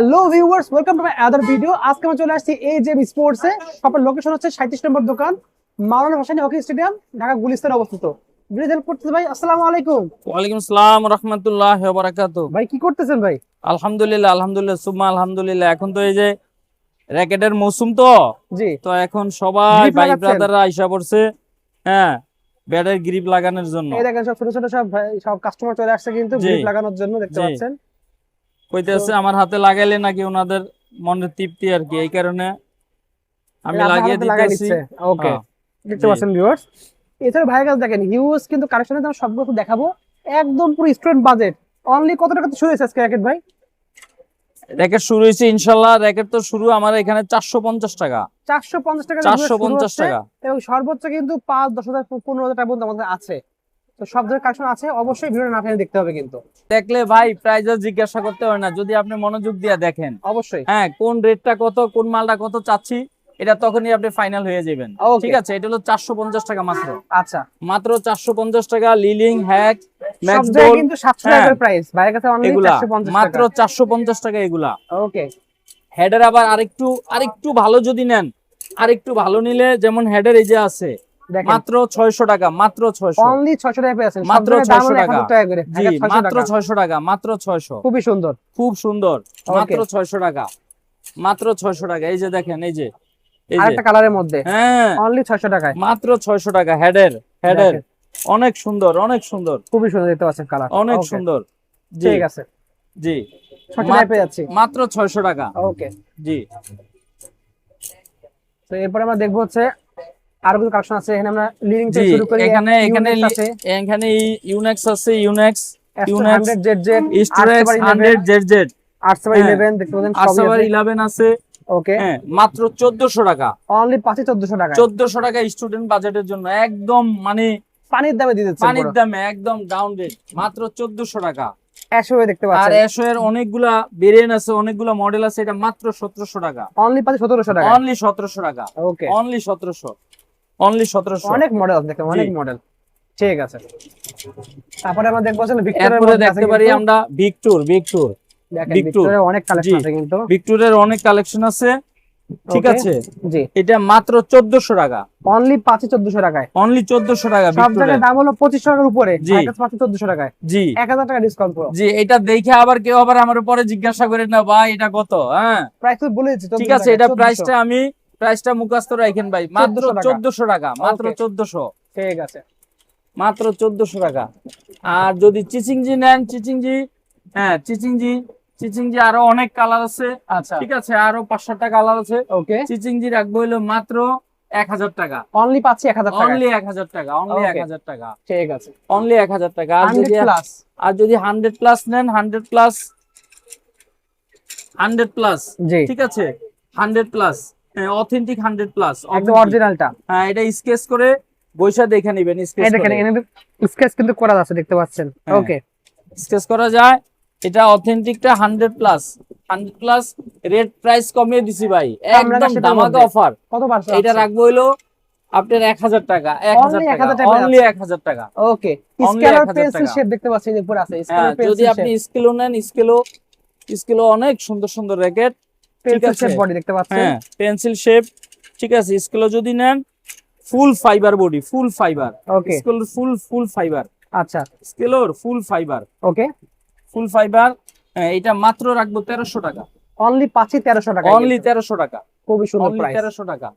Hello viewers, welcome to my other video. আজকে আমরা চলে আসছি এজেম স্পোর্টস এ। শপের লোকেশন হচ্ছে 37 নম্বর দোকান, মাওলানা ভাসানী হকি স্টেডিয়াম, ঢাকা গুলিস্তানে অবস্থিত। ভিডিও হেল্প করতেছে ভাই। আসসালামু আলাইকুম। ওয়ালাইকুম আসসালাম রাহমাতুল্লাহি ওয়া বারাকাতুহু। ভাই কি করতেছেন ভাই? আলহামদুলিল্লাহ আলহামদুলিল্লাহ সুম্মা আলহামদুলিল্লাহ। এখন তো এই যে র‍্যাকেটের মৌসুম জি, তো এখন সবাই গ্রিপ ভাই লাগাচ্ছেন? ব্রাদাররা আইসা পড়ছে। হ্যাঁ, ব্যাটের গ্রিপ লাগানোর জন্য। এই দেখেন সব ছোট ছোট সব ভাই, সব কাস্টমার চলে আসছে কিন্তু জি গ্রিপ লাগানোর জন্য, দেখতে জি পাচ্ছেন। তো কইতেছে আমার হাতে লাগাইলে নাকি ওনাদের মনের তৃপ্তি আর কি, এই কারণে আমি আপনার লাগিয়ে হাতে লাগাই দিতেছি। দিচ্ছে। ওকে, হ্যাঁ দেখতে জি পাচ্ছেন ভিউয়ার্স। এছাড়া ভাইয়ের কাছে দেখেন হিউজ কিন্তু কালেকশনের দাম সবগুলো দেখাবো। একদম পুরো স্টুডেন্ট বাজেট। অনলি কত টাকা শুরু হয়েছে আজকে র‍্যাকেট ভাই? র‍্যাকেট শুরু হয়েছে ইনশাল্লাহ। র‍্যাকেট তো শুরু আমার এখানে 450 টাকা। 450 টাকা দিয়ে শুরু 450 হচ্ছে টাকা। এবং সর্বোচ্চ কিন্তু 5-10,000 15,000 টাকা পর্যন্ত আমাদের আছে। তো সব ধরনের কালেকশন আছে, অবশ্যই ভিডিও না টেনে দেখতে হবে কিন্তু। দেখলে ভাই প্রাইস জিজ্ঞাসা করতে হয় না, যদি আপনি মনোযোগ দিয়ে দেখেন। অবশ্যই। হ্যাঁ, কোন রেটটা কত, কোন মালটা কত চাচ্ছি, এটা তখনই আপনি ফাইনাল হয়ে যাবেন। ওকে, ঠিক আছে, এটা হলো 450 টাকা মাত্র। আচ্ছা। মাত্র 450 টাকা। লিলিং, হ্যাক, সব ম্যাক্স জায়গায় গোল্ড, কিন্তু 700 টাকা হ্যাঁ করে প্রাইস, বাইরের কাছে অনলি এগুলা 450 মাত্র টাকা। 450 টাকা এগুলা। ওকে, হেডের আবার আরেকটু ভালো যদি নেন, আরেকটু ভালো নিলে যেমন হেডের এই যে আছে দেখেন মাত্র 600 টাকা, মাত্র 600, অনলি 600 টাকা পেয়েছেন। সব মাত্র জায়গায় দাম 600 হলো টাকা। 1000 টাকা করে, জি ঢাকা 600 মাত্র টাকা। 600 টাকা, মাত্র 600। খুবই সুন্দর। খুব সুন্দর, মাত্র ওকে, 600 টাকা, মাত্র 600 টাকা। এই যে দেখেন, এই যে আরেকটা কালারের মধ্যে হ্যাঁ অনলি 600 টাকায় মাত্র 600 টাকা। হেডের দেখেন, অনেক সুন্দর, অনেক সুন্দর, খুবই সুন্দর দেখতে পাচ্ছেন কালার। অনেক ওকে, সুন্দর। জি ঠিক আছে, জি 600 টাকায় পেয়ে যাচ্ছি। মাত্র 600 টাকা। ওকে, জি তো এরপরে আমরা দেখবো হচ্ছে আরো কিছু কালেকশন আছে। এখানে আমরা লিডিং জি থেকে শুরু করি। এখানে এখানে ইউনিক্স আছে, এখানে ইউনেক্স আছে, Yonex Astrox Yonex 100 Z Z, ইস্টরেক্স 8/11, 100 জেড। 8/11 দেখতে পাচ্ছেন, সবই আছে। 11 আছে। ওকে, হ্যাঁ, মাত্র 1400 টাকা। অনলি 1400 টাকায় 1400 টাকা স্টুডেন্ট বাজেটের জন্য একদম, মানে পানির দামে দিয়ে দিচ্ছেন পানির পুরো। দামে একদম ডাউন রেট, মাত্র 1400 টাকা। অ্যাশো দেখতে আর পাচ্ছেন, এশো এর অনেকগুলা ভেরিয়েন্ট আছে, অনেকগুলা মডেল আছে, এটা মাত্র 1700 টাকা। অনলি 1700 টাকা। অনলি 1700 টাকা। ওকে, অনলি 1700, অনলি 1700। অনেক মডেল আছে, দেখেন অনেক জি। মডেল। ঠিক আছে, তারপরে আমরা দেখবো আসলে ভিক্টরের এরপরে মধ্যে আছে দেখতে পারি কিন্তু। আমরা ভিক্টর। দেখেন ভিক্টর ভিক্টরের অনেক জি, কালেকশন আছে কিন্তু। ভিক্টরের অনেক কালেকশন আছে। ঠিক ওকে, আছে, জি, এটা মাত্র 1400 টাকা। অনলি 1400 টাকায়। অনলি 1400 টাকা সব ভিক্টরের। জায়গায় দাম হলো 2500 টাকার উপরে, জি ভাইয়ের কাছে পাচ্ছি 1400 টাকায়। জি 1000 টাকা ডিসকাউন্ট পুরো। জি এটা দেখে আবার কেউ আবার আমার উপরে জিজ্ঞাসা করে না, ভাই এটা কত। হ্যাঁ প্রাইস তো বলে দিচ্ছি ঠিক 1400 আছে, টাকা, এটা 1400। প্রাইসটা মুখস্থ রাখেন ভাই, মাত্র 1400 টাকা। 1400 টাকা, মাত্র ওকে, 1400, ঠিক আছে। মাত্র 1400 টাকা। আর যদি চিচিংজি নেন, চিচিংজি, হ্যাঁ চিচিংজি আরো অনেক কালার আছে। আচ্ছা, ঠিক আছে, আরো 5-7টা কালার আছে। ওকে, চিচিংজি রাখবো হলো মাত্র 1000 টাকা। অনলি পাচ্ছি 1000 টাকা। অনলি 1000 টাকা, অনলি ওকে, 1000 টাকা, ঠিক আছে। অনলি 1000 টাকা। 100 প্লাস। আর যদি 100 প্লাস নেন, 100 প্লাস, 100 প্লাস, জি, ঠিক আছে 100 প্লাস, অথেন্টিক 100 প্লাস, একদম অরিজিনালটা। হ্যাঁ এটা স্কেচ করে বৈশা দেখে নেবেন, এই স্কেচ দেখেন করে। এখানে স্কেচ কিন্তু করা আছে, দেখতে পাচ্ছেন। হ্যাঁ, ওকে, স্কেচ করা যায়। এটা অথেন্টিকটা 100 প্লাস, 100 প্লাস। রেট প্রাইস কমিয়ে দিছি ভাই, আমরা একদম সেটার ধামাকা মধ্যে অফার। কত পারছে? এটা রাখবো হইলো আপনার 1000 টাকা, 1000 অনলি টাকা, 1000 টাকা অনলি 1000 টাকা। ওকে, Only স্কেলার 1000 পেন্সিল টাকা। শেপ দেখতে পাচ্ছেন, এর উপর আছে হ্যাঁ, স্কেলার যদি পেন্সিল আপনি শেপ। স্কেলও নেন, স্কেলও অনেক সুন্দর সুন্দর র্যাকেট। ঠিক পেন্সিল আছে, শেপ বডি দেখতে পাচ্ছেন। হ্যাঁ পেন্সিল শেপ। ঠিক আছে, স্কেলও যদি নেন, full fibre body, full fibre. Okay, scale full fibre, আচ্ছা, স্কেলর ফুল ফাইবার, ওকে, ফুল ফাইবার। এটা মাত্র রাখবো 1300 টাকা। অনলি পাচ্ছি 1300 টাকা। অনলি 1300 টাকা, খুবই সুন্দর অনলি প্রাইস। 1300 টাকা,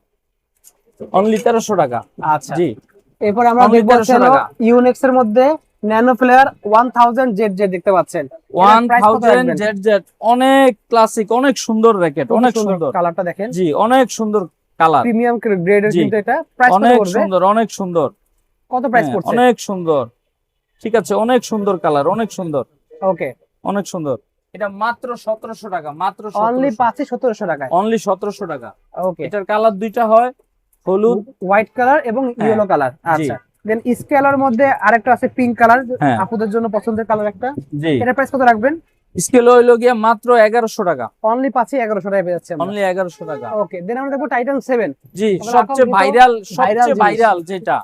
অনলি 1300 টাকা। আচ্ছা, জি এরপর আমরা Only দেখবো 1300 টাকা। ইউনিক্স এর মধ্যে ন্যানো প্লেয়ার 1000 জেড জেড দেখতে পাচ্ছেন। এটার প্রাইস কত 1000 রাখবেন? জেড, অনেক ক্লাসিক, অনেক সুন্দর র্যাকেট, খুবই অনেক সুন্দর। কালারটা দেখেন, জি অনেক সুন্দর কালার, প্রিমিয়াম গ্রেডের জি কিন্তু এটা। প্রাইস কত অনেক পড়বে? সুন্দর, অনেক সুন্দর। কত প্রাইস হ্যাঁ, পড়ছে? অনেক সুন্দর। ঠিক আছে, অনেক সুন্দর কালার, অনেক সুন্দর, ওকে, অনেক সুন্দর। এটা মাত্র 1700 টাকা, মাত্র অনলি 1700, পাচ্ছি 1700 টাকায়। অনলি 1700 টাকা। ওকে, এটার কালার দুইটা হয়, হলুদ, হোয়াইট কালার এবং হ্যাঁ, ইয়েলো কালার। জি আচ্ছা, দেন স্কেলার মধ্যে আরেকটা আছে পিঙ্ক কালার, হ্যাঁ, আপুদের জন্য পছন্দের কালার একটা। জি এটার প্রাইস কত রাখবেন? স্কেল হইলো গিয়া মাত্র 1100 টাকা, অনলি পাচ্ছি 1100 টাকায় পেয়ে যাচ্ছে আমরা। অনলি 1100 টাকা। ওকে, দেন আমরা দেখবো টাইটান 7। জি এবার সবচেয়ে আপাতত ভাইরাল, ভাইরাল সবচেয়ে জিনিস। ভাইরাল যেটা,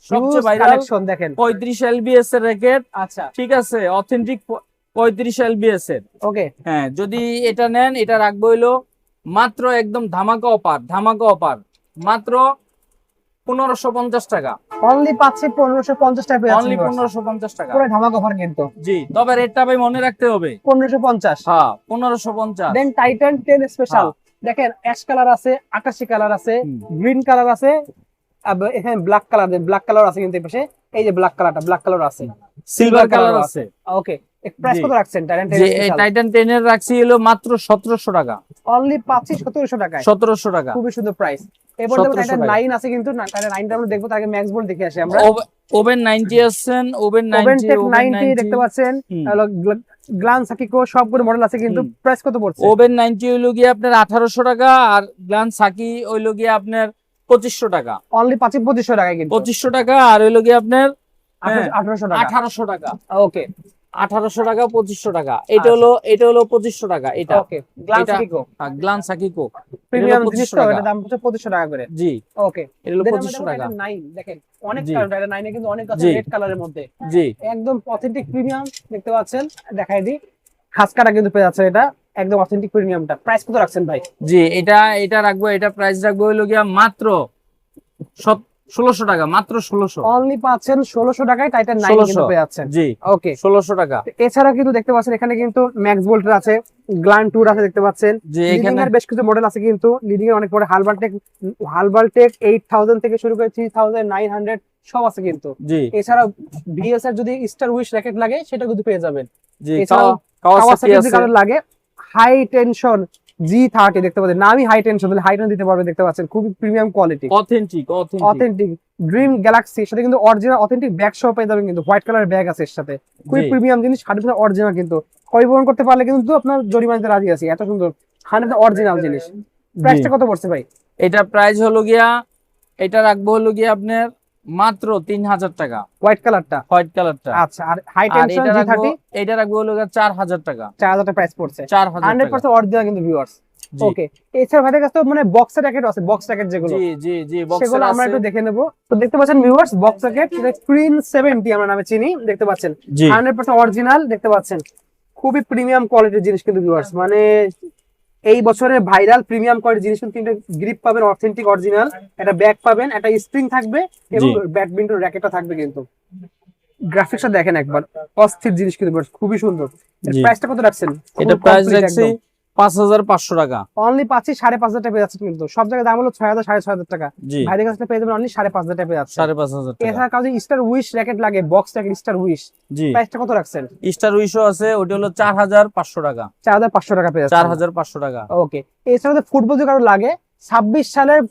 সবচেয়ে হিউজ ভাইরাল কালেকশন দেখেন। 35 এলবিএস এর র্যাকেট। আচ্ছা, ঠিক আছে, অথেন্টিক 35 LBS এর। ওকে হ্যাঁ, যদি এটা নেন এটা রাখবো হইলো মাত্র একদম ধামাকা অফার মাত্র 1550 টাকা। অনলি পাচ্ছি 1550 টাকা পেয়ে অনলি যাচ্ছেন 1550 টাকা। পুরো ধামাকা অফার কিন্তু। জি, তবে রেটটা ভাই মনে রাখতে হবে। 1550। হ্যাঁ, 1550। দেন টাইটান 10 স্পেশাল, হ্যাঁ। দেখেন অ্যাশ কালার আছে, আকাশি কালার আছে, হুম। গ্রিন কালার আছে, আবার এখানে ব্ল্যাক কালার আছে কিন্তু এই পাশে, এই যে ব্ল্যাক কালার আছে, সিলভার কালার আছে। ওকে, প্রাইস জি। কত রাখছেন টাইটান 10 যে এই স্পেশাল? টাইটান 10 এর রাখছি হলো মাত্র 1700 টাকা। অনলি পাচ্ছি 1700 টাকায়। 1700 টাকা। খুবই সুন্দর প্রাইস। এরপর 1700 টাইটান টাকা। 9 আছে কিন্তু না, টাইটান 9টা আমরা দেখবো, তার আগে ম্যাক্স বোল্ট দেখে আসি আমরা। ওভেন 90 আছেন, ওভেন ওভেনটেক 90 90 দেখতে পাচ্ছেন, হুম। গ্লান্স সাকিকো সবগুলো মডেল আছে কিন্তু। হুম। প্রাইস কত পড়ছে? ওভেন 90 হইলো গিয়ে আপনার 1800 টাকা, আর গ্লান সাকি হইলো গিয়ে আপনার 2500 টাকা। অনলি পাচ্ছি 2500 টাকায় কিন্তু। 2500 টাকা, আর হইলো গিয়ে আপনার 1800 টাকা। 1800 টাকা। ওকে 1800 টাকা, 2500 টাকা। এটা হলো 2500 টাকা। এটা ওকে, গ্লান্স এটা সাকিকো গ্লান সাকিকো প্রিমিয়াম জিনিস 2500 তো, টাকা। এটা দাম হচ্ছে 2500 টাকা করে। জি, ওকে, এটা হলো 2500 টাকা। 9 দেখেন, অনেক জি। কালার, টাইটান 9 এ কিন্তু অনেক আছে জি। রেড কালারের মধ্যে, জি, একদম অথেন্টিক প্রিমিয়াম দেখতে পাচ্ছেন। দেখাই দিই, খাসকাটা কিন্তু পেয়ে যাচ্ছে, এটা একদম অথেন্টিক প্রিমিয়ামটা। প্রাইস কত রাখছেন ভাই? জি, এটা রাখবো, এটা প্রাইস রাখবো হইলো গিয়া মাত্র 1600 টাকা। মাত্র 1600। অনলি পাচ্ছেন 1600 টাকায় টাইটান 9 কিন্তু 1600। পেয়ে যাচ্ছেন। জি, ওকে, 1600 টাকা। এছাড়া কিন্তু দেখতে পাচ্ছেন এখানে কিন্তু ম্যাক্স ভোল্টের আছে, গ্ল্যান্ড টুর আছে দেখতে পাচ্ছেন। যে লিডিং এখানে এর বেশ কিছু মডেল আছে কিন্তু, লিডিং এর অনেক পরে হালবালটেক 8000 থেকে শুরু করে 3900 সব আছে কিন্তু। জি, এছাড়া ভিএস এর যদি স্টার উইশ র্যাকেট লাগে সেটা কিন্তু পেয়ে যাবেন। জি, এছাড়াও কাওয়াসাকি কাওয়াসাকি যদি আছে। কারোর লাগে, হাই টেনশন G30 দেখতে পাচ্ছেন, নামই হাই টেনশন, তাহলে হাই টেনশন দিতে পারবেন দেখতে পাচ্ছেন, খুবই premium quality, authentic. Authentic. Dream Galaxy, সাথে কিন্তু অরিজিনাল অথেন্টিক ব্যাগ সহ পেয়ে যাবেন কিন্তু, হোয়াইট কালার ব্যাগ আছে এর সাথে, খুবই জি। প্রিমিয়াম জিনিস, 100% অরিজিনাল কিন্তু। পরিবহন করতে পারলে কিন্তু আপনার জরিমানাতে রাজি আছি, এত সুন্দর 100% অরিজিনাল জিনিস। প্রাইসটা কত পড়ছে ভাই? এটা প্রাইস হলো গিয়া, এটা রাখবো হলো গিয়া আপনার মাত্র 3000 টাকা। হোয়াইট কালারটা? হোয়াইট কালারটা। আচ্ছা, আর হাই আর টেনশন এটা রাখবো হলো গিয়া 4000 টাকা। 4000 টাকা প্রাইস পড়ছে, 4000 টাকা। 100% অরিজিনাল কিন্তু ভিউয়ার্স। জি। ওকে, এছাড়া ভাইদের কাছে তো মানে বক্স র্যাকেট আছে, বক্স র্যাকেট যেগুলো, জি, জি, জি, বক্সের সেগুলো আমরা আছে। একটু দেখে নেব। তো দেখতে পাচ্ছেন ভিউয়ার্স, বক্স র্যাকেট ক্রিন 70 আমরা নামে চিনি, দেখতে পাচ্ছেন জি। 100% অরিজিনাল দেখতে পাচ্ছেন, খুবই প্রিমিয়াম কোয়ালিটির জিনিস কিন্তু ভিউয়ার্স, মানে এই বছরের ভাইরাল প্রিমিয়াম কোয়ালিটির জিনিস কিন্তু। গ্রিপ পাবেন অথেন্টিক অরিজিনাল, একটা ব্যাগ পাবেন, একটা স্প্রিং থাকবে এবং জি। ব্যাডমিন্টন র্যাকেটটা থাকবে কিন্তু। গ্রাফিক্সটা দেখেন একবার, অস্থির জিনিস কিন্তু viewers, খুবই সুন্দর। এর জি। প্রাইসটা কত রাখছেন? এটা প্রাইস রাখছি 5500 টাকা। অনলি পাচ্ছি 5500 টাকা পেয়ে যাচ্ছে কিন্তু, সব জায়গায় দাম হলো 6000 6500 টাকা, জি, ভাইদের কাছে পেয়ে যাবেন অনলি 5500 টাকা পেয়ে যাচ্ছে। 5500 টাকা। এছাড়া কাউকে স্টার উইশ র্যাকেট লাগে, বক্স র্যাকেট স্টার উইশ, জি, প্রাইসটা কত রাখছেন? স্টার উইশও আছে, ওটা হলো 4500 টাকা। 4500 টাকা পেয়ে যাচ্ছে। 4500 টাকা। ওকে, এছাড়া ফুটবল যদি কারো লাগে, 26 সালের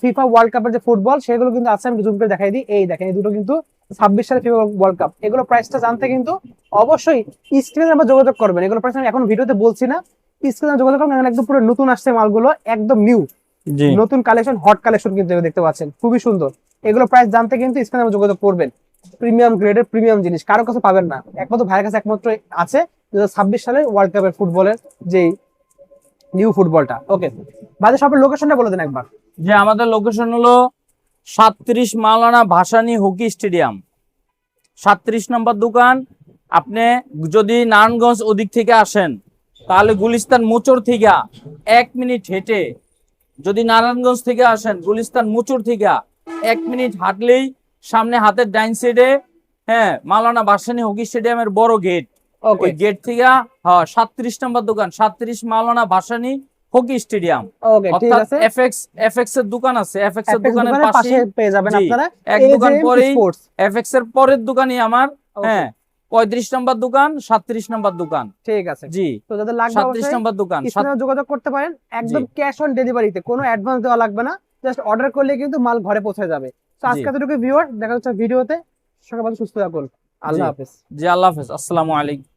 ফিফা ওয়ার্ল্ড কাপের যে ফুটবল, সেগুলো কিন্তু আছে, আমি জুম করে দেখাই দিই। এই দেখেন, এই দুটো কিন্তু 26 সালের ফিফা ওয়ার্ল্ড কাপ, এগুলো প্রাইসটা জানতে কিন্তু অবশ্যই স্ক্রিনে আমরা যোগাযোগ করবেন। এগুলো প্রাইস আমি এখন ভিডিওতে বলছি না, স্ক্রিনে যোগাযোগ করবেন, একদম পুরো নতুন আসছে মালগুলো, একদম নিউ জি, নতুন কালেকশন, হট কালেকশন কিন্তু এগুলো দেখতে পাচ্ছেন, খুবই সুন্দর। এগুলো প্রাইস জানতে কিন্তু স্ক্রিনে আমরা যোগাযোগ করবেন। প্রিমিয়াম গ্রেডের প্রিমিয়াম জিনিস কারো কাছে পাবেন না, একমাত্র ভাইয়ের কাছে একমাত্র আছে 2026 সালের ওয়ার্ল্ড কাপের ফুটবলের যে নিউ ফুটবলটা। ওকে, বাজার শপের লোকেশনটা বলে দেন একবার। যে আমাদের লোকেশন হলো 37 মাওলানা ভাসানী হকি স্টেডিয়াম, 37 নম্বর দোকান। আপনি যদি নারায়ণগঞ্জ ওদিক থেকে আসেন, তাহলে গুলিস্তান মোচর থেকে 1 মিনিট হেঁটে, যদি নারায়ণগঞ্জ থেকে আসেন গুলিস্তান মোচর থেকে 1 মিনিট হাঁটলেই সামনে হাতের ডাইন সাইডে, হ্যাঁ, মাওলানা ভাসানী হকি স্টেডিয়ামের বড় গেট, ওকে ওই গেট থেকে, হ্যাঁ, 37 নম্বর দোকান, 37 মাওলানা ভাসানী হকি স্টেডিয়াম। ওকে, ঠিক অর্থাৎ আছে, এফএক্স এর দোকান আছে, এফএক্স এর Apex দোকানের দোকানের পাশে পাশে পেয়ে যাবেন জি, আপনারা এক AJM দোকান পরেই Sports। এফএক্স এর পরের দোকানই আমার, Okay, হ্যাঁ, 35 নম্বর দোকান, 37 নম্বর দোকান। ঠিক আছে। জি, তো যাদের লাগবে 37 অবশ্যই নম্বর দোকান। স্ক্রিনে যোগাযোগ করতে পারেন, একদম জি। ক্যাশ অন ডেলিভারিতে, কোনো অ্যাডভান্স দেওয়া লাগবে না, জাস্ট অর্ডার করলে কিন্তু মাল ঘরে পৌঁছে যাবে। তো জি। আজকে এতটুকু ভিউয়ার, দেখা হচ্ছে ভিডিওতে। সকাল ভালো সুস্থ থাকুন, আল্লাহ জি। হাফেজ। জি, আল্লাহ হাফেজ, আসসালামু আলাইকুম।